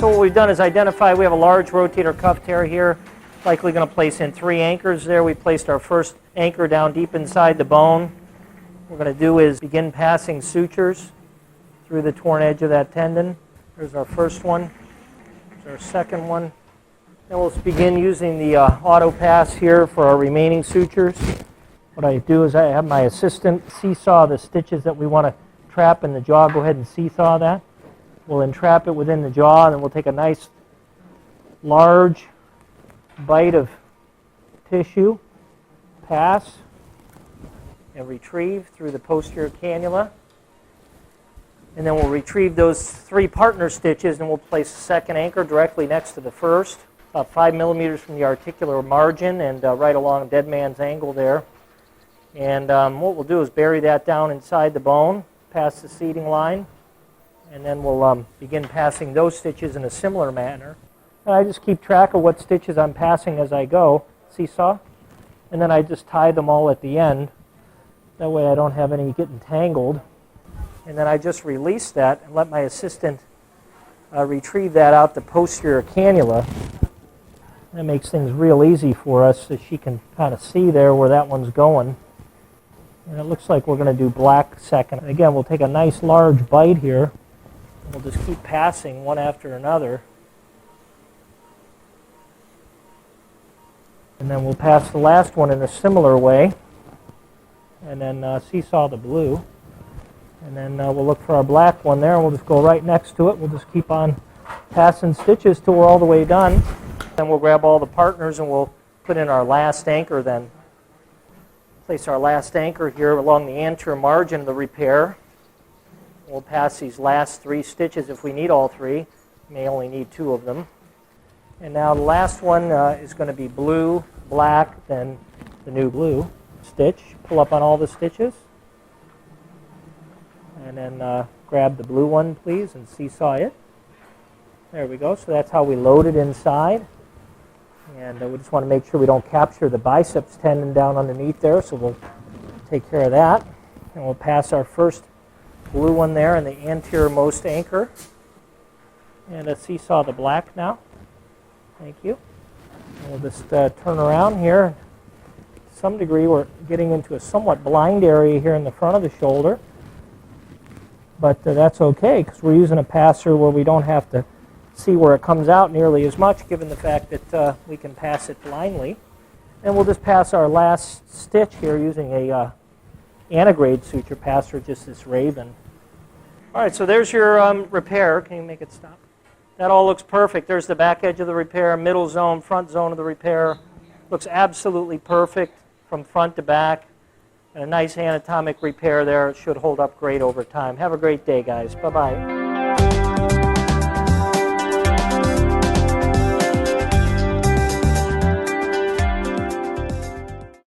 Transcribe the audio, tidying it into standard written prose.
so what we've done is identify we have a large rotator cuff tear here, likely going to place in 3 anchors there. We placed our first anchor down deep inside the bone. What we're going to do is begin passing sutures through the torn edge of that tendon. There's our first one. There's our second one. Then we'll begin using the Autopass here for our remaining sutures. What I do is I have my assistant seesaw the stitches that we want to trap in the jaw. Go ahead and seesaw that. We'll entrap it within the jaw, and then we'll take a nice large bite of tissue, pass, and retrieve through the posterior cannula. And then we'll retrieve those 3 partner stitches, and we'll place the second anchor directly next to the first, about 5 millimeters from the articular margin and right along dead man's angle there. And what we'll do is bury that down inside the bone, past the seating line, and then we'll begin passing those stitches in a similar manner. And I just keep track of what stitches I'm passing as I go, seesaw, and then I just tie them all at the end. That way I don't have any getting tangled. And then I just release that and let my assistant retrieve that out the posterior cannula. That makes things real easy for us so she can kind of see there where that one's going. And it looks like we're going to do black second. And again, we'll take a nice large bite here. We'll just keep passing one after another. And then we'll pass the last one in a similar way. And then seesaw the blue. And then we'll look for our black one there, and we'll just go right next to it. We'll just keep on passing stitches till we're all the way done. Then we'll grab all the partners and we'll put in our last anchor then. Place our last anchor here along the anterior margin of the repair. We'll pass these last 3 stitches if we need all 3. We may only need 2 of them. And now the last one is going to be blue, black, then the new blue stitch. Pull up on all the stitches. And then grab the blue one, please, and seesaw it. There we go. So that's how we load it inside. And we just want to make sure we don't capture the biceps tendon down underneath there, so we'll take care of that. And we'll pass our first blue one there in the anterior-most anchor. And seesaw the black now. Thank you. And we'll just turn around here. To some degree, we're getting into a somewhat blind area here in the front of the shoulder. But that's okay, because we're using a passer where we don't have to see where it comes out nearly as much, given the fact that we can pass it blindly. And we'll just pass our last stitch here using a antegrade suture passer, just this raven. All right, so there's your repair. Can you make it stop? That all looks perfect. There's the back edge of the repair, middle zone, front zone of the repair. Looks absolutely perfect from front to back. And a nice anatomic repair there. It should hold up great over time. Have a great day, guys. Bye-bye.